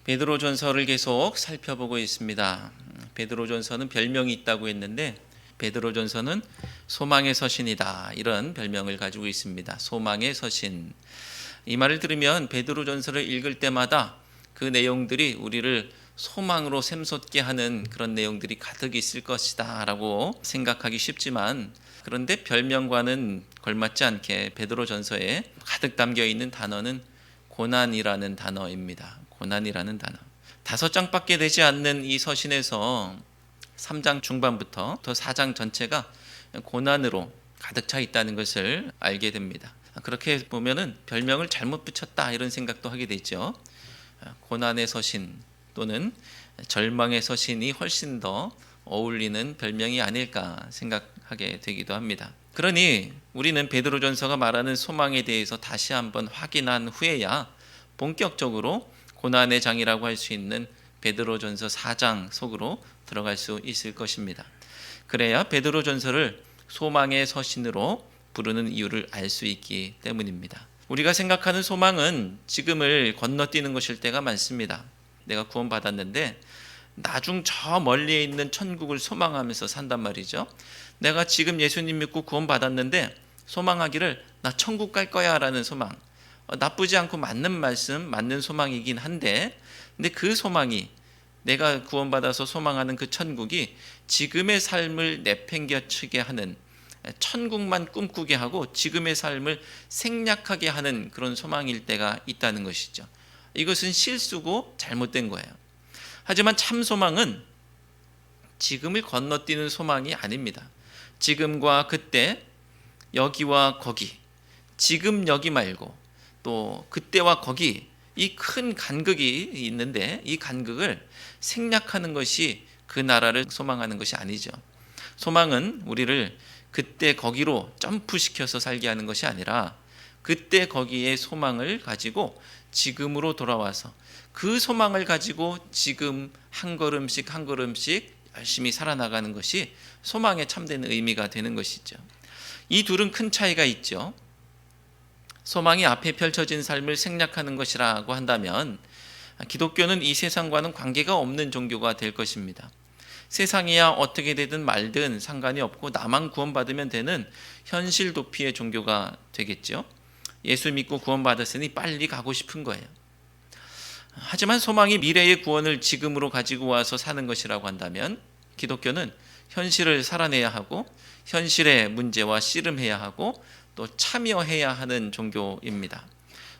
베드로전서를 계속 살펴보고 있습니다. 베드로전서는 별명이 있다고 했는데 베드로전서는 소망의 서신이다, 이런 별명을 가지고 있습니다. 소망의 서신. 이 말을 들으면 베드로전서를 읽을 때마다 그 내용들이 우리를 소망으로 샘솟게 하는 그런 내용들이 가득 있을 것이다 라고 생각하기 쉽지만, 그런데 별명과는 걸맞지 않게 베드로전서에 가득 담겨 있는 단어는 고난이라는 단어입니다. 고난이라는 단어. 5장밖에 되지 않는 이 서신에서 3장 중반부터 4장 전체가 고난으로 가득 차 있다는 것을 알게 됩니다. 그렇게 보면은 별명을 잘못 붙였다, 이런 생각도 하게 되죠. 고난의 서신 또는 절망의 서신이 훨씬 더 어울리는 별명이 아닐까 생각하게 되기도 합니다. 그러니 우리는 베드로전서가 말하는 소망에 대해서 다시 한번 확인한 후에야 본격적으로 고난의 장이라고 할 수 있는 베드로전서 4장 속으로 들어갈 수 있을 것입니다. 그래야 베드로전서를 소망의 서신으로 부르는 이유를 알 수 있기 때문입니다. 우리가 생각하는 소망은 지금을 건너뛰는 것일 때가 많습니다. 내가 구원받았는데 나중 저 멀리에 있는 천국을 소망하면서 산단 말이죠. 내가 지금 예수님 믿고 구원받았는데 소망하기를 나 천국 갈 거야 라는 소망, 나쁘지 않고 맞는 말씀, 맞는 소망이긴 한데, 근데 그 소망이, 내가 구원받아서 소망하는 그 천국이 지금의 삶을 내팽개치게 하는, 천국만 꿈꾸게 하고 지금의 삶을 생략하게 하는 그런 소망일 때가 있다는 것이죠. 이것은 실수고 잘못된 거예요. 하지만 참 소망은 지금을 건너뛰는 소망이 아닙니다. 지금과 그때, 여기와 거기, 지금 여기 말고 또 그때와 거기, 이 큰 간극이 있는데 이 간극을 생략하는 것이 그 나라를 소망하는 것이 아니죠. 소망은 우리를 그때 거기로 점프시켜서 살게 하는 것이 아니라 그때 거기에 소망을 가지고 지금으로 돌아와서 그 소망을 가지고 지금 한 걸음씩 한 걸음씩 열심히 살아나가는 것이 소망의 참된 의미가 되는 것이죠. 이 둘은 큰 차이가 있죠. 소망이 앞에 펼쳐진 삶을 생략하는 것이라고 한다면 기독교는 이 세상과는 관계가 없는 종교가 될 것입니다. 세상이야 어떻게 되든 말든 상관이 없고 나만 구원받으면 되는 현실 도피의 종교가 되겠죠. 예수 믿고 구원받았으니 빨리 가고 싶은 거예요. 하지만 소망이 미래의 구원을 지금으로 가지고 와서 사는 것이라고 한다면 기독교는 현실을 살아내야 하고 현실의 문제와 씨름해야 하고 또 참여해야 하는 종교입니다.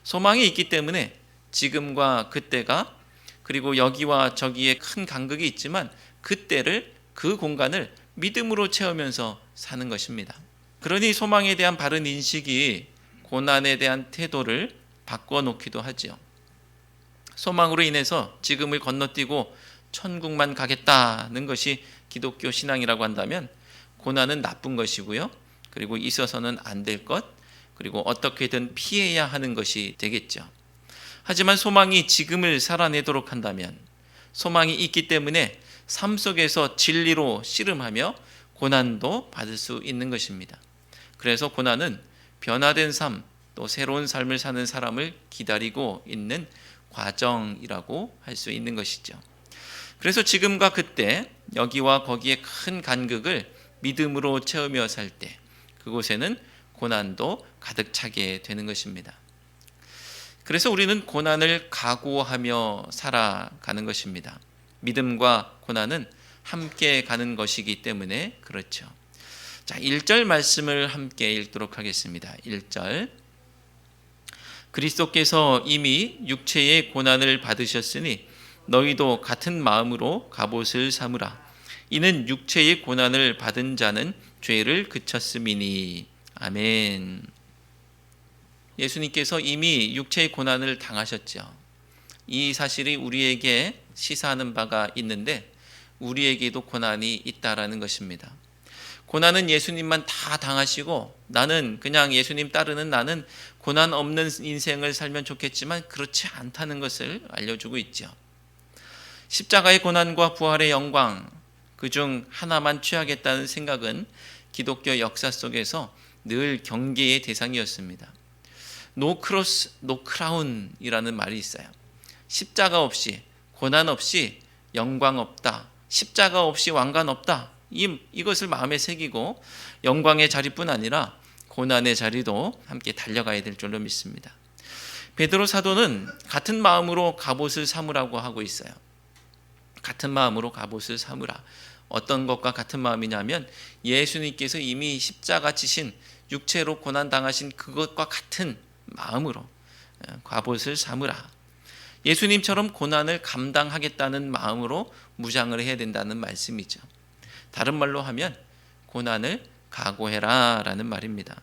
소망이 있기 때문에 지금과 그때가, 그리고 여기와 저기에 큰 간극이 있지만 그때를, 그 공간을 믿음으로 채우면서 사는 것입니다. 그러니 소망에 대한 바른 인식이 고난에 대한 태도를 바꿔놓기도 하지요. 소망으로 인해서 지금을 건너뛰고 천국만 가겠다는 것이 기독교 신앙이라고 한다면 고난은 나쁜 것이고요. 그리고 있어서는 안 될 것, 그리고 어떻게든 피해야 하는 것이 되겠죠. 하지만 소망이 지금을 살아내도록 한다면, 소망이 있기 때문에 삶 속에서 진리로 씨름하며 고난도 받을 수 있는 것입니다. 그래서 고난은 변화된 삶, 또 새로운 삶을 사는 사람을 기다리고 있는 과정이라고 할 수 있는 것이죠. 그래서 지금과 그때, 여기와 거기에 큰 간극을 믿음으로 채우며 살 때 그곳에는 고난도 가득 차게 되는 것입니다. 그래서 우리는 고난을 각오하며 살아가는 것입니다. 믿음과 고난은 함께 가는 것이기 때문에 그렇죠. 자, 1절 말씀을 함께 읽도록 하겠습니다. 1절. 그리스도께서 이미 육체의 고난을 받으셨으니 너희도 같은 마음으로 갑옷을 삼으라. 이는 육체의 고난을 받은 자는 죄를 그쳤음이니. 아멘. 예수님께서 이미 육체의 고난을 당하셨죠. 이 사실이 우리에게 시사하는 바가 있는데 우리에게도 고난이 있다라는 것입니다. 고난은 예수님만 다 당하시고 나는 그냥 예수님 따르는 나는 고난 없는 인생을 살면 좋겠지만 그렇지 않다는 것을 알려주고 있죠. 십자가의 고난과 부활의 영광, 그중 하나만 취하겠다는 생각은 기독교 역사 속에서 늘 경계의 대상이었습니다. 노 크로스, 노 크라운이라는 말이 있어요. 십자가 없이, 고난 없이 영광 없다. 십자가 없이 왕관 없다. 이것을 마음에 새기고 영광의 자리뿐 아니라 고난의 자리도 함께 달려가야 될 줄로 믿습니다. 베드로 사도는 같은 마음으로 갑옷을 삼으라고 하고 있어요. 같은 마음으로 갑옷을 삼으라. 어떤 것과 같은 마음이냐면 예수님께서 이미 십자가 지신 육체로 고난당하신 그것과 같은 마음으로 갑옷을 삼으라. 예수님처럼 고난을 감당하겠다는 마음으로 무장을 해야 된다는 말씀이죠. 다른 말로 하면 고난을 각오해라 라는 말입니다.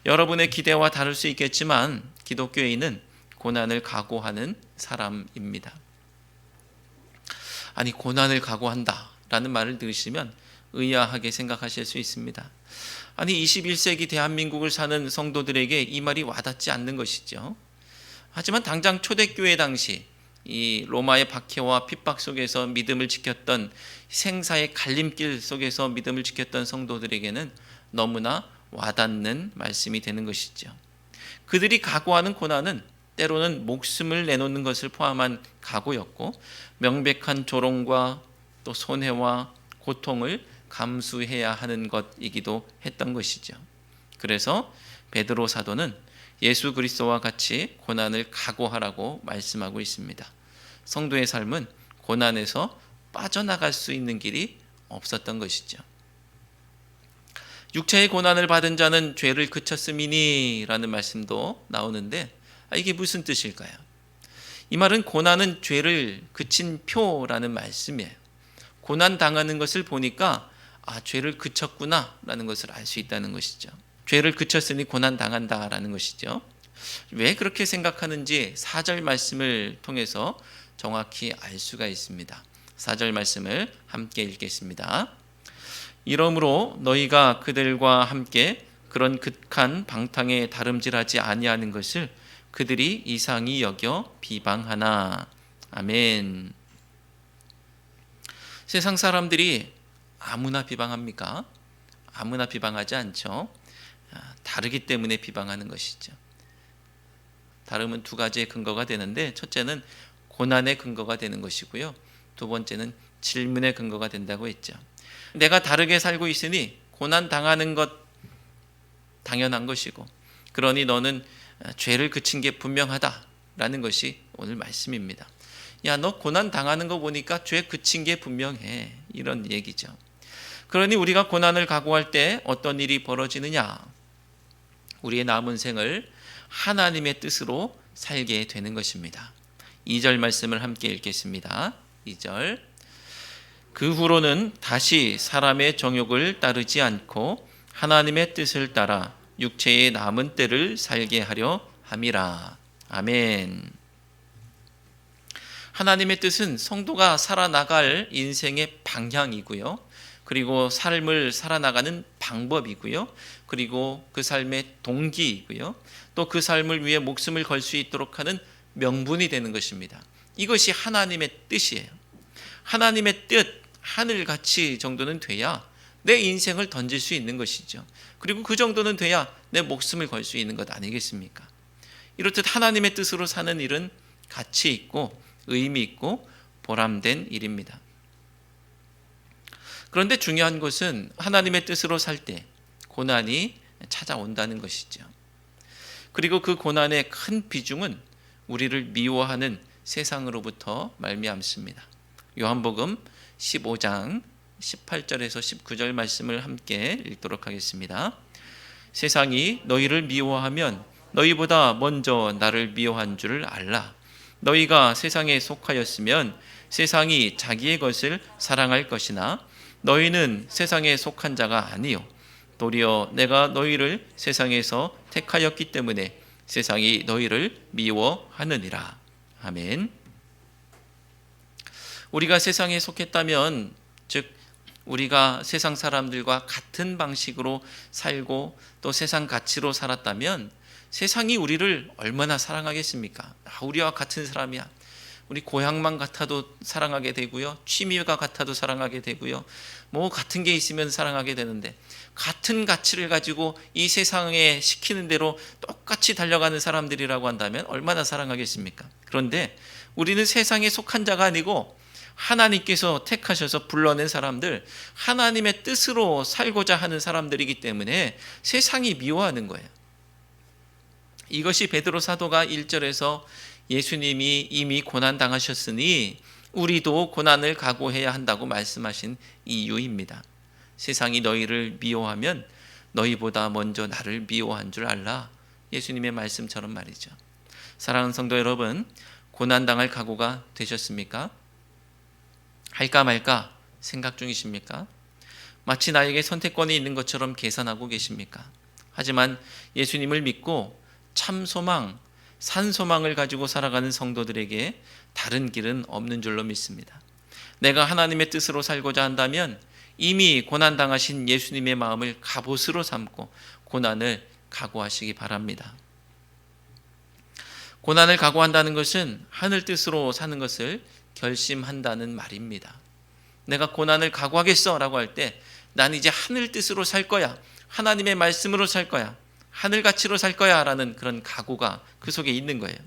여러분의 기대와 다를 수 있겠지만 기독교인은 고난을 각오하는 사람입니다. 아니, 고난을 각오한다 라는 말을 들으시면 의아하게 생각하실 수 있습니다. 아니, 21세기 대한민국을 사는 성도들에게 이 말이 와닿지 않는 것이죠. 하지만 당장 초대교회 당시 이 로마의 박해와 핍박 속에서 믿음을 지켰던, 생사의 갈림길 속에서 믿음을 지켰던 성도들에게는 너무나 와닿는 말씀이 되는 것이죠. 그들이 각오하는 고난은 때로는 목숨을 내놓는 것을 포함한 각오였고, 명백한 조롱과 또 손해와 고통을 감수해야 하는 것이기도 했던 것이죠. 그래서 베드로 사도는 예수 그리스도와 같이 고난을 각오하라고 말씀하고 있습니다. 성도의 삶은 고난에서 빠져나갈 수 있는 길이 없었던 것이죠. 육체의 고난을 받은 자는 죄를 그쳤음이니 라는 말씀도 나오는데, 이게 무슨 뜻일까요? 이 말은 고난은 죄를 그친 표라는 말씀이에요. 고난 당하는 것을 보니까 죄를 그쳤구나 라는 것을 알 수 있다는 것이죠. 죄를 그쳤으니 고난 당한다 라는 것이죠. 왜 그렇게 생각하는지 4절 말씀을 통해서 정확히 알 수가 있습니다. 4절 말씀을 함께 읽겠습니다. 이러므로 너희가 그들과 함께 그런 극한 방탕에 다름질하지 아니하는 것을 그들이 이상히 여겨 비방하나. 아멘. 세상 사람들이 아무나 비방합니까? 아무나 비방하지 않죠. 다르기 때문에 비방하는 것이죠. 다름은 두 가지의 근거가 되는데, 첫째는 고난의 근거가 되는 것이고요, 두 번째는 질문의 근거가 된다고 했죠. 내가 다르게 살고 있으니 고난 당하는 것 당연한 것이고, 그러니 너는 죄를 그친 게 분명하다라는 것이 오늘 말씀입니다. 야, 너 고난 당하는 거 보니까 죄 그친 게 분명해, 이런 얘기죠. 그러니 우리가 고난을 각오할 때 어떤 일이 벌어지느냐? 우리의 남은 생을 하나님의 뜻으로 살게 되는 것입니다. 2절 말씀을 함께 읽겠습니다. 2절. 그 후로는 다시 사람의 정욕을 따르지 않고 하나님의 뜻을 따라 육체의 남은 때를 살게 하려 함이라. 아멘. 하나님의 뜻은 성도가 살아나갈 인생의 방향이고요, 그리고 삶을 살아나가는 방법이고요, 그리고 그 삶의 동기이고요, 또 그 삶을 위해 목숨을 걸 수 있도록 하는 명분이 되는 것입니다. 이것이 하나님의 뜻이에요. 하나님의 뜻, 하늘같이 정도는 돼야 내 인생을 던질 수 있는 것이죠. 그리고 그 정도는 돼야 내 목숨을 걸 수 있는 것 아니겠습니까? 이렇듯 하나님의 뜻으로 사는 일은 가치 있고 의미 있고 보람된 일입니다. 그런데 중요한 것은 하나님의 뜻으로 살 때 고난이 찾아온다는 것이죠. 그리고 그 고난의 큰 비중은 우리를 미워하는 세상으로부터 말미암습니다. 요한복음 15장 18절에서 19절 말씀을 함께 읽도록 하겠습니다. 세상이 너희를 미워하면 너희보다 먼저 나를 미워한 줄을 알라. 너희가 세상에 속하였으면 세상이 자기의 것을 사랑할 것이나 너희는 세상에 속한 자가 아니요 도리어 내가 너희를 세상에서 택하였기 때문에 세상이 너희를 미워하느니라. 아멘. 우리가 세상에 속했다면, 즉 우리가 세상 사람들과 같은 방식으로 살고 또 세상 가치로 살았다면 세상이 우리를 얼마나 사랑하겠습니까? 우리와 같은 사람이야, 우리 고향만 같아도 사랑하게 되고요. 취미가 같아도 사랑하게 되고요. 뭐 같은 게 있으면 사랑하게 되는데, 같은 가치를 가지고 이 세상에 시키는 대로 똑같이 달려가는 사람들이라고 한다면 얼마나 사랑하겠습니까? 그런데 우리는 세상에 속한 자가 아니고 하나님께서 택하셔서 불러낸 사람들, 하나님의 뜻으로 살고자 하는 사람들이기 때문에 세상이 미워하는 거예요. 이것이 베드로 사도가 1절에서 예수님이 이미 고난 당하셨으니 우리도 고난을 각오해야 한다고 말씀하신 이유입니다. 세상이 너희를 미워하면 너희보다 먼저 나를 미워한 줄 알라. 예수님의 말씀처럼 말이죠. 사랑하는 성도 여러분, 고난 당할 각오가 되셨습니까? 할까 말까 생각 중이십니까? 마치 나에게 선택권이 있는 것처럼 계산하고 계십니까? 하지만 예수님을 믿고 참 소망, 산 소망을 가지고 살아가는 성도들에게 다른 길은 없는 줄로 믿습니다. 내가 하나님의 뜻으로 살고자 한다면 이미 고난당하신 예수님의 마음을 갑옷으로 삼고 고난을 각오하시기 바랍니다. 고난을 각오한다는 것은 하늘 뜻으로 사는 것을 결심한다는 말입니다. 내가 고난을 각오하겠어 라고 할 때 난 이제 하늘 뜻으로 살 거야, 하나님의 말씀으로 살 거야, 하늘 가치로 살 거야 라는 그런 각오가 그 속에 있는 거예요.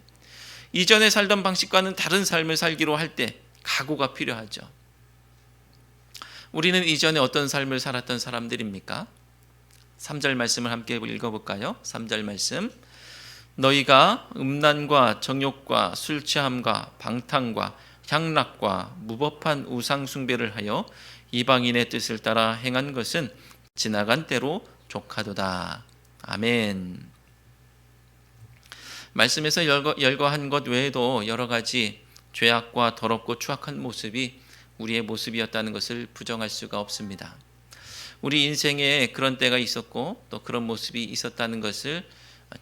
이전에 살던 방식과는 다른 삶을 살기로 할 때 각오가 필요하죠. 우리는 이전에 어떤 삶을 살았던 사람들입니까? 3절 말씀을 함께 읽어볼까요? 3절 말씀. 너희가 음란과 정욕과 술 취함과 방탕과 향락과 무법한 우상 숭배를 하여 이방인의 뜻을 따라 행한 것은 지나간 때로 족하도다. 아멘. 말씀에서 열거한 것 외에도 여러 가지 죄악과 더럽고 추악한 모습이 우리의 모습이었다는 것을 부정할 수가 없습니다. 우리 인생에 그런 때가 있었고 또 그런 모습이 있었다는 것을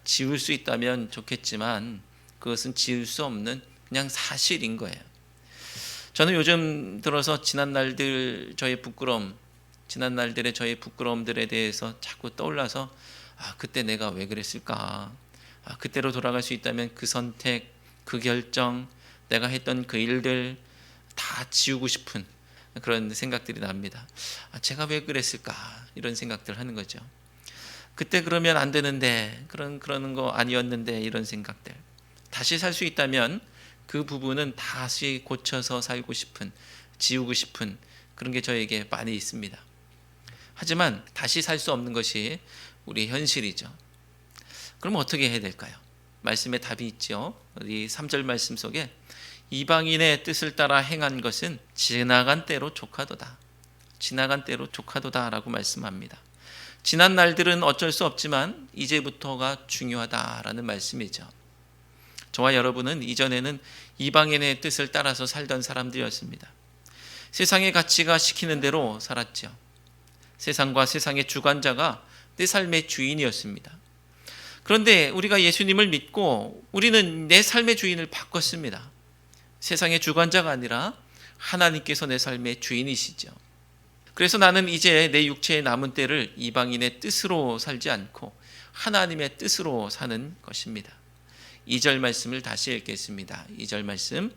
지울 수 있다면 좋겠지만 그것은 지울 수 없는 그냥 사실인 거예요. 저는 요즘 들어서 지난 날들의 저의 부끄러움들에 대해서 자꾸 떠올라서 그때 내가 왜 그랬을까? 그때로 돌아갈 수 있다면 그 선택, 그 결정, 내가 했던 그 일들 다 지우고 싶은 그런 생각들이 납니다. 제가 왜 그랬을까? 이런 생각들 하는 거죠. 그때 그러면 안 되는데, 그러는 거 아니었는데, 이런 생각들. 다시 살 수 있다면 그 부분은 다시 고쳐서 살고 싶은, 지우고 싶은 그런 게 저에게 많이 있습니다. 하지만 다시 살 수 없는 것이 우리 현실이죠. 그럼 어떻게 해야 될까요? 말씀에 답이 있죠. 우리 3절 말씀 속에 이방인의 뜻을 따라 행한 것은 지나간 때로 족하도다. 지나간 때로 족하도다 라고 말씀합니다. 지난 날들은 어쩔 수 없지만 이제부터가 중요하다라는 말씀이죠. 저와 여러분은 이전에는 이방인의 뜻을 따라서 살던 사람들이었습니다. 세상의 가치가 시키는 대로 살았죠. 세상과 세상의 주관자가 내 삶의 주인이었습니다. 그런데 우리가 예수님을 믿고 우리는 내 삶의 주인을 바꿨습니다. 세상의 주관자가 아니라 하나님께서 내 삶의 주인이시죠. 그래서 나는 이제 내 육체의 남은 때를 이방인의 뜻으로 살지 않고 하나님의 뜻으로 사는 것입니다. 2절 말씀을 다시 읽겠습니다. 2절 말씀.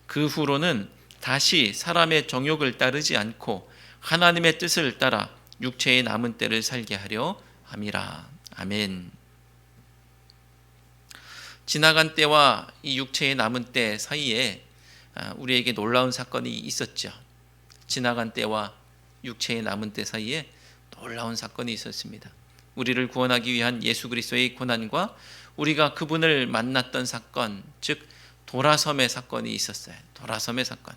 그 후로는 다시 사람의 정욕을 따르지 않고 하나님의 뜻을 따라 육체의 남은 때를 살게 하려 함이라. 아멘. 지나간 때와 이 육체의 남은 때 사이에 우리에게 놀라운 사건이 있었죠. 지나간 때와 육체의 남은 때 사이에 놀라운 사건이 있었습니다. 우리를 구원하기 위한 예수 그리스도의 고난과 우리가 그분을 만났던 사건, 즉 도라섬의 사건이 있었어요. 도라섬의 사건.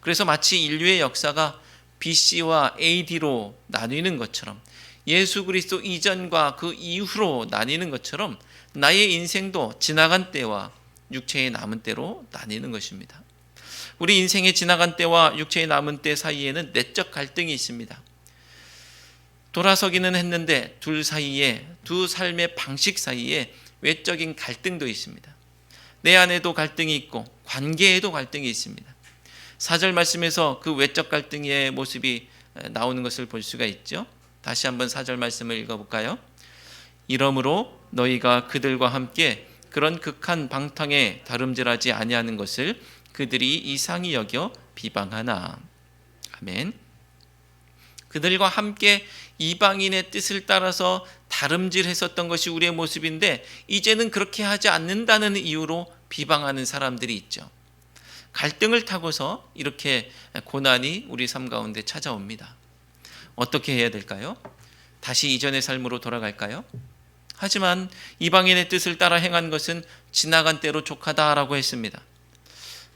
그래서 마치 인류의 역사가 BC와 AD로 나뉘는 것처럼, 예수 그리스도 이전과 그 이후로 나뉘는 것처럼 나의 인생도 지나간 때와 육체의 남은 때로 나뉘는 것입니다. 우리 인생의 지나간 때와 육체의 남은 때 사이에는 내적 갈등이 있습니다. 돌아서기는 했는데 두 삶의 방식 사이에 외적인 갈등도 있습니다. 내 안에도 갈등이 있고 관계에도 갈등이 있습니다. 4절 말씀에서 그 외적 갈등의 모습이 나오는 것을 볼 수가 있죠. 다시 한번 4절 말씀을 읽어볼까요? 이러므로 너희가 그들과 함께 그런 극한 방탕에 다름질하지 아니하는 것을 그들이 이상히 여겨 비방하나. 아멘. 그들과 함께 이방인의 뜻을 따라서 다름질했었던 것이 우리의 모습인데 이제는 그렇게 하지 않는다는 이유로 비방하는 사람들이 있죠. 갈등을 타고서 이렇게 고난이 우리 삶 가운데 찾아옵니다. 어떻게 해야 될까요? 다시 이전의 삶으로 돌아갈까요? 하지만 이방인의 뜻을 따라 행한 것은 지나간 때로 족하다라고 했습니다.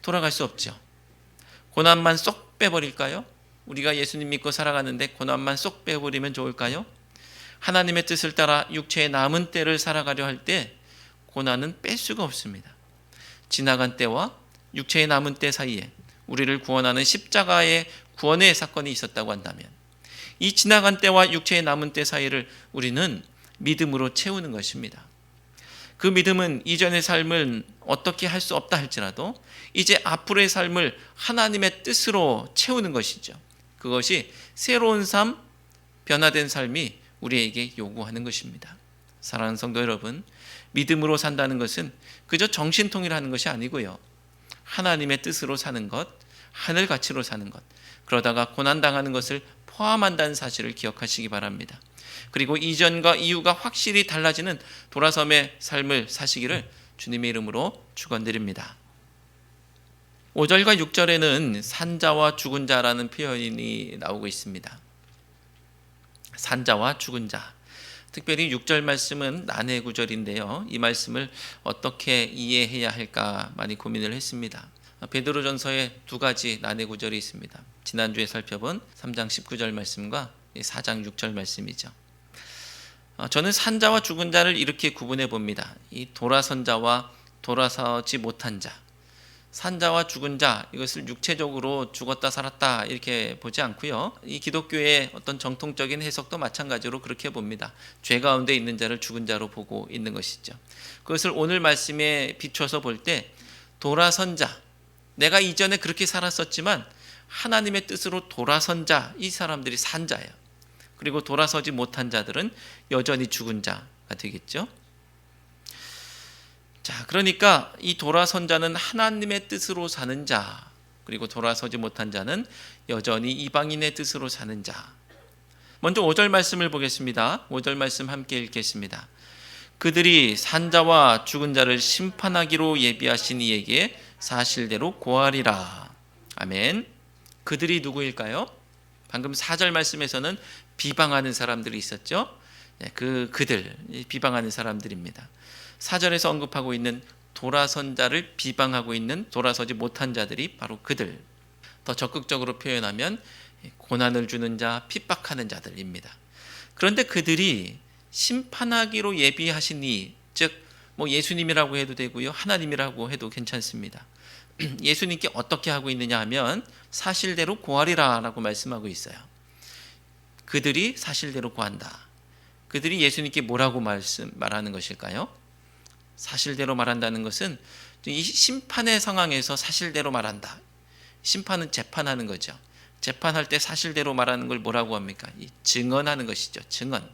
돌아갈 수 없죠. 고난만 쏙 빼버릴까요? 우리가 예수님 믿고 살아가는데 고난만 쏙 빼버리면 좋을까요? 하나님의 뜻을 따라 육체의 남은 때를 살아가려 할 때 고난은 뺄 수가 없습니다. 지나간 때와 육체의 남은 때 사이에 우리를 구원하는 십자가의 구원의 사건이 있었다고 한다면 이 지나간 때와 육체의 남은 때 사이를 우리는 믿음으로 채우는 것입니다. 그 믿음은 이전의 삶을 어떻게 할 수 없다 할지라도 이제 앞으로의 삶을 하나님의 뜻으로 채우는 것이죠. 그것이 새로운 삶, 변화된 삶이 우리에게 요구하는 것입니다. 사랑하는 성도 여러분, 믿음으로 산다는 것은 그저 정신통일하는 것이 아니고요. 하나님의 뜻으로 사는 것, 하늘 가치로 사는 것, 그러다가 고난당하는 것을 포함한다는 사실을 기억하시기 바랍니다. 그리고 이전과 이후가 확실히 달라지는 돌아섬의 삶을 사시기를 주님의 이름으로 축원드립니다. 5절과 6절에는 산자와 죽은 자라는 표현이 나오고 있습니다. 산자와 죽은 자. 특별히 6절 말씀은 난해 구절인데요. 이 말씀을 어떻게 이해해야 할까 많이 고민을 했습니다. 베드로전서에 두 가지 난해 구절이 있습니다. 지난주에 살펴본 3장 19절 말씀과 4장 6절 말씀이죠. 저는 산자와 죽은 자를 이렇게 구분해 봅니다. 이 돌아선 자와 돌아서지 못한 자. 산자와 죽은 자, 이것을 육체적으로 죽었다 살았다 이렇게 보지 않고요. 이 기독교의 어떤 정통적인 해석도 마찬가지로 그렇게 봅니다. 죄 가운데 있는 자를 죽은 자로 보고 있는 것이죠. 그것을 오늘 말씀에 비춰서 볼 때 돌아선 자, 내가 이전에 그렇게 살았었지만 하나님의 뜻으로 돌아선 자, 이 사람들이 산 자예요. 그리고 돌아서지 못한 자들은 여전히 죽은 자가 되겠죠. 자, 그러니까 이 돌아선 자는 하나님의 뜻으로 사는 자, 그리고 돌아서지 못한 자는 여전히 이방인의 뜻으로 사는 자. 먼저 5절 말씀을 보겠습니다. 5절 말씀 함께 읽겠습니다. 그들이 산자와 죽은 자를 심판하기로 예비하신 이에게 사실대로 고하리라. 아멘. 그들이 누구일까요? 방금 4절 말씀에서는 비방하는 사람들이 있었죠. 그들 비방하는 사람들입니다. 4절에서 언급하고 있는 돌아선 자를 비방하고 있는 돌아서지 못한 자들이 바로 그들. 더 적극적으로 표현하면 고난을 주는 자, 핍박하는 자들입니다. 그런데 그들이 심판하기로 예비하신 이, 즉 예수님이라고 해도 되고요, 하나님이라고 해도 괜찮습니다. 예수님께 어떻게 하고 있느냐 하면 사실대로 고하리라 라고 말씀하고 있어요. 그들이 사실대로 고한다. 그들이 예수님께 뭐라고 말하는 것일까요? 사실대로 말한다는 것은 이 심판의 상황에서 사실대로 말한다. 심판은 재판하는 거죠. 재판할 때 사실대로 말하는 걸 뭐라고 합니까? 증언하는 것이죠. 증언.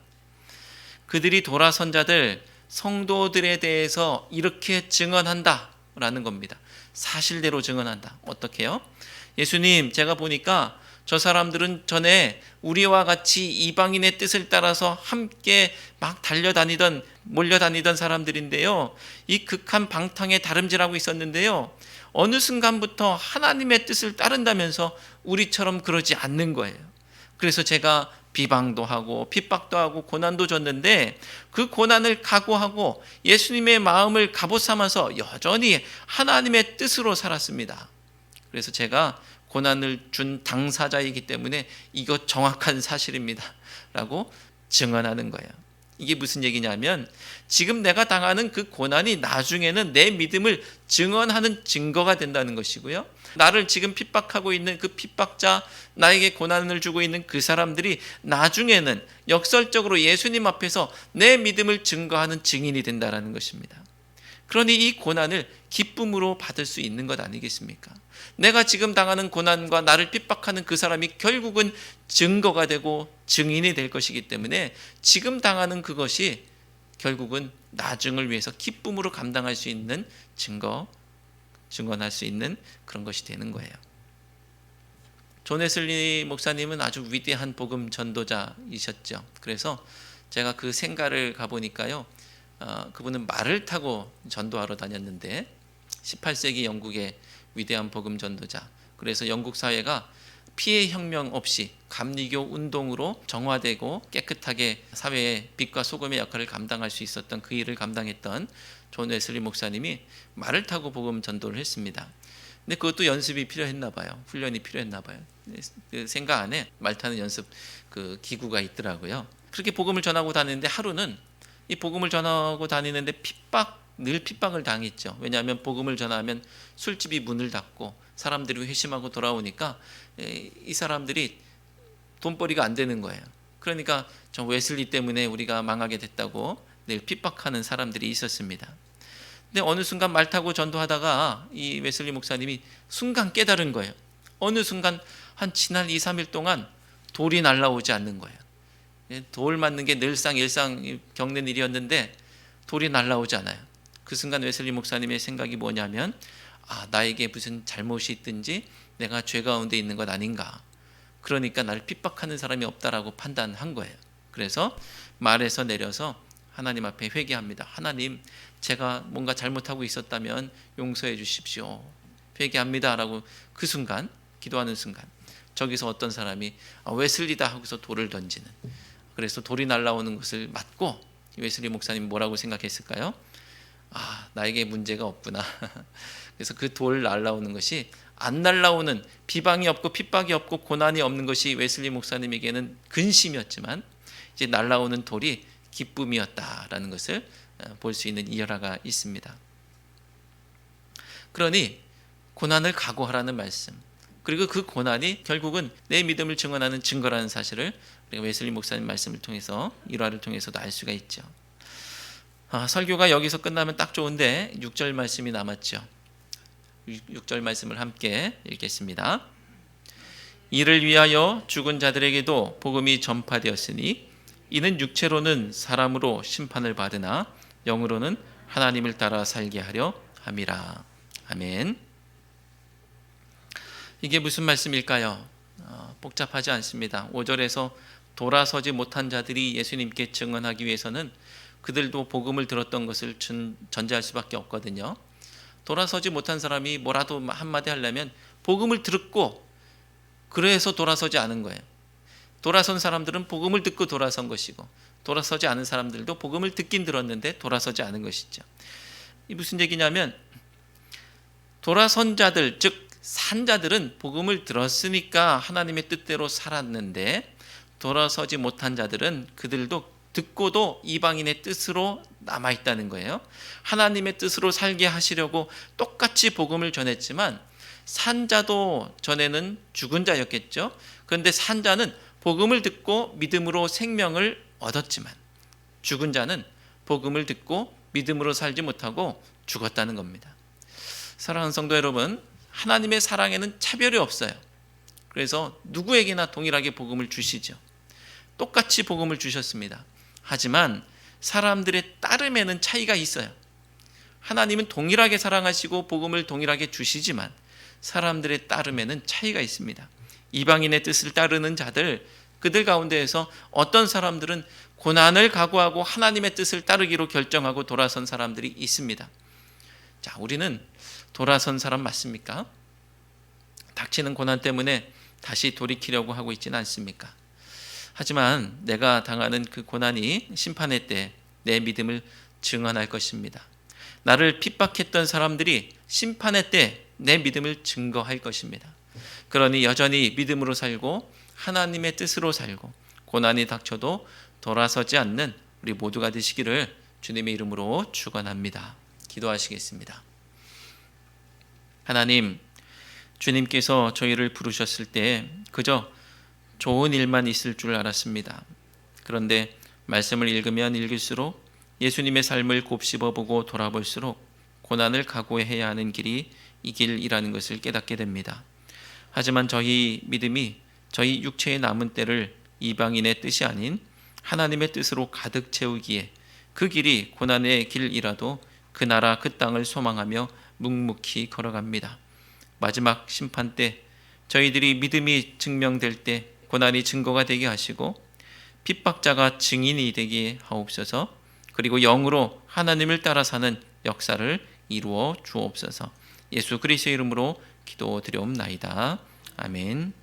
그들이 돌아선 자들, 성도들에 대해서 이렇게 증언한다라는 겁니다. 사실대로 증언한다. 어떻게요? 예수님, 제가 보니까 저 사람들은 전에 우리와 같이 이방인의 뜻을 따라서 함께 막 몰려다니던 사람들인데요. 이 극한 방탕에 다름질하고 있었는데요. 어느 순간부터 하나님의 뜻을 따른다면서 우리처럼 그러지 않는 거예요. 그래서 제가 비방도 하고 핍박도 하고 고난도 줬는데 그 고난을 각오하고 예수님의 마음을 갑옷 삼아서 여전히 하나님의 뜻으로 살았습니다. 그래서 제가 고난을 준 당사자이기 때문에 이거 정확한 사실입니다 라고 증언하는 거예요. 이게 무슨 얘기냐면 지금 내가 당하는 그 고난이 나중에는 내 믿음을 증언하는 증거가 된다는 것이고요. 나를 지금 핍박하고 있는 그 핍박자, 나에게 고난을 주고 있는 그 사람들이 나중에는 역설적으로 예수님 앞에서 내 믿음을 증거하는 증인이 된다는 것입니다. 그러니 이 고난을 기쁨으로 받을 수 있는 것 아니겠습니까? 내가 지금 당하는 고난과 나를 핍박하는 그 사람이 결국은 증거가 되고 증인이 될 것이기 때문에 지금 당하는 그것이 결국은 나중을 위해서 기쁨으로 감당할 수 있는 증거, 증언할 수 있는 그런 것이 되는 거예요. 존 웨슬리 목사님은 아주 위대한 복음 전도자이셨죠. 그래서 제가 그 생가를 가보니까요, 그분은 말을 타고 전도하러 다녔는데 18세기 영국의 위대한 복음 전도자. 그래서 영국 사회가 피해 혁명 없이 감리교 운동으로 정화되고 깨끗하게 사회의 빛과 소금의 역할을 감당할 수 있었던 그 일을 감당했던 존 웨슬리 목사님이 말을 타고 복음 전도를 했습니다. 근데 그것도 연습이 필요했나 봐요. 훈련이 필요했나 봐요. 그 생가 안에 말 타는 연습 그 기구가 있더라고요. 그렇게 복음을 전하고 다니는데 하루는 이 복음을 전하고 다니는데 늘 핍박을 당했죠. 왜냐하면 복음을 전하면 술집이 문을 닫고 사람들이 회심하고 돌아오니까 이 사람들이 돈벌이가 안 되는 거예요. 그러니까 저 웨슬리 때문에 우리가 망하게 됐다고 늘 핍박하는 사람들이 있었습니다. 근데 어느 순간 말 타고 전도하다가 이 웨슬리 목사님이 순간 깨달은 거예요. 어느 순간 한 지난 2, 3일 동안 돌이 날아오지 않는 거예요. 돌 맞는 게 늘상 일상 겪는 일이었는데 돌이 날아오지 않아요. 그 순간 웨슬리 목사님의 생각이 뭐냐면, 나에게 무슨 잘못이 있든지 내가 죄 가운데 있는 것 아닌가. 그러니까 나를 핍박하는 사람이 없다라고 판단한 거예요. 그래서 말에서 내려서 하나님 앞에 회개합니다. 하나님, 제가 뭔가 잘못하고 있었다면 용서해 주십시오. 회개합니다 라고 그 순간, 기도하는 순간 저기서 어떤 사람이 웨슬리다 하고서 돌을 던지는, 그래서 돌이 날아오는 것을 맞고 웨슬리 목사님 뭐라고 생각했을까요? 나에게 문제가 없구나. 그래서 그 돌 날아오는 것이 안 날아오는, 비방이 없고 핍박이 없고 고난이 없는 것이 웨슬리 목사님에게는 근심이었지만 이제 날아오는 돌이 기쁨이었다라는 것을 볼 수 있는 일화가 있습니다. 그러니 고난을 각오하라는 말씀, 그리고 그 고난이 결국은 내 믿음을 증언하는 증거라는 사실을 우리가 웨슬리 목사님 말씀을 통해서, 일화를 통해서도 알 수가 있죠. 설교가 여기서 끝나면 딱 좋은데 6절 말씀이 남았죠. 6절 말씀을 함께 읽겠습니다. 이를 위하여 죽은 자들에게도 복음이 전파되었으니 이는 육체로는 사람으로 심판을 받으나 영으로는 하나님을 따라 살게 하려 함이라. 아멘. 이게 무슨 말씀일까요? 복잡하지 않습니다. 5절에서 돌아서지 못한 자들이 예수님께 증언하기 위해서는 그들도 복음을 들었던 것을 전제할 수밖에 없거든요. 돌아서지 못한 사람이 뭐라도 한마디 하려면 복음을 듣고 그래서 돌아서지 않은 거예요. 돌아선 사람들은 복음을 듣고 돌아선 것이고, 돌아서지 않은 사람들도 복음을 듣긴 들었는데 돌아서지 않은 것이죠. 이 무슨 얘기냐면, 돌아선 자들, 즉 산자들은 복음을 들었으니까 하나님의 뜻대로 살았는데, 돌아서지 못한 자들은 그들도 듣고도 이방인의 뜻으로 남아있다는 거예요. 하나님의 뜻으로 살게 하시려고 똑같이 복음을 전했지만 산자도 전에는 죽은 자였겠죠. 그런데 산자는 복음을 듣고 믿음으로 생명을 얻었지만 죽은 자는 복음을 듣고 믿음으로 살지 못하고 죽었다는 겁니다. 사랑하는 성도 여러분, 하나님의 사랑에는 차별이 없어요. 그래서 누구에게나 동일하게 복음을 주시죠. 똑같이 복음을 주셨습니다. 하지만 사람들의 따름에는 차이가 있어요. 하나님은 동일하게 사랑하시고 복음을 동일하게 주시지만 사람들의 따름에는 차이가 있습니다. 이방인의 뜻을 따르는 자들, 그들 가운데에서 어떤 사람들은 고난을 각오하고 하나님의 뜻을 따르기로 결정하고 돌아선 사람들이 있습니다. 자, 우리는 돌아선 사람 맞습니까? 닥치는 고난 때문에 다시 돌이키려고 하고 있지는 않습니까? 하지만 내가 당하는 그 고난이 심판의 때 내 믿음을 증언할 것입니다. 나를 핍박했던 사람들이 심판의 때 내 믿음을 증거할 것입니다. 그러니 여전히 믿음으로 살고 하나님의 뜻으로 살고 고난이 닥쳐도 돌아서지 않는 우리 모두가 되시기를 주님의 이름으로 축원합니다. 기도하시겠습니다. 하나님, 주님께서 저희를 부르셨을 때 그저 좋은 일만 있을 줄 알았습니다. 그런데 말씀을 읽으면 읽을수록 예수님의 삶을 곱씹어보고 돌아볼수록 고난을 각오해야 하는 길이 이 길이라는 것을 깨닫게 됩니다. 하지만 저희 믿음이 저희 육체의 남은 때를 이방인의 뜻이 아닌 하나님의 뜻으로 가득 채우기에 그 길이 고난의 길이라도 그 나라 그 땅을 소망하며 묵묵히 걸어갑니다. 마지막 심판 때 저희들이 믿음이 증명될 때 고난이 증거가 되게 하시고 핍박자가 증인이 되게 하옵소서. 그리고 영으로 하나님을 따라 사는 역사를 이루어 주옵소서. 예수 그리스도의 이름으로 기도드리옵나이다. 아멘.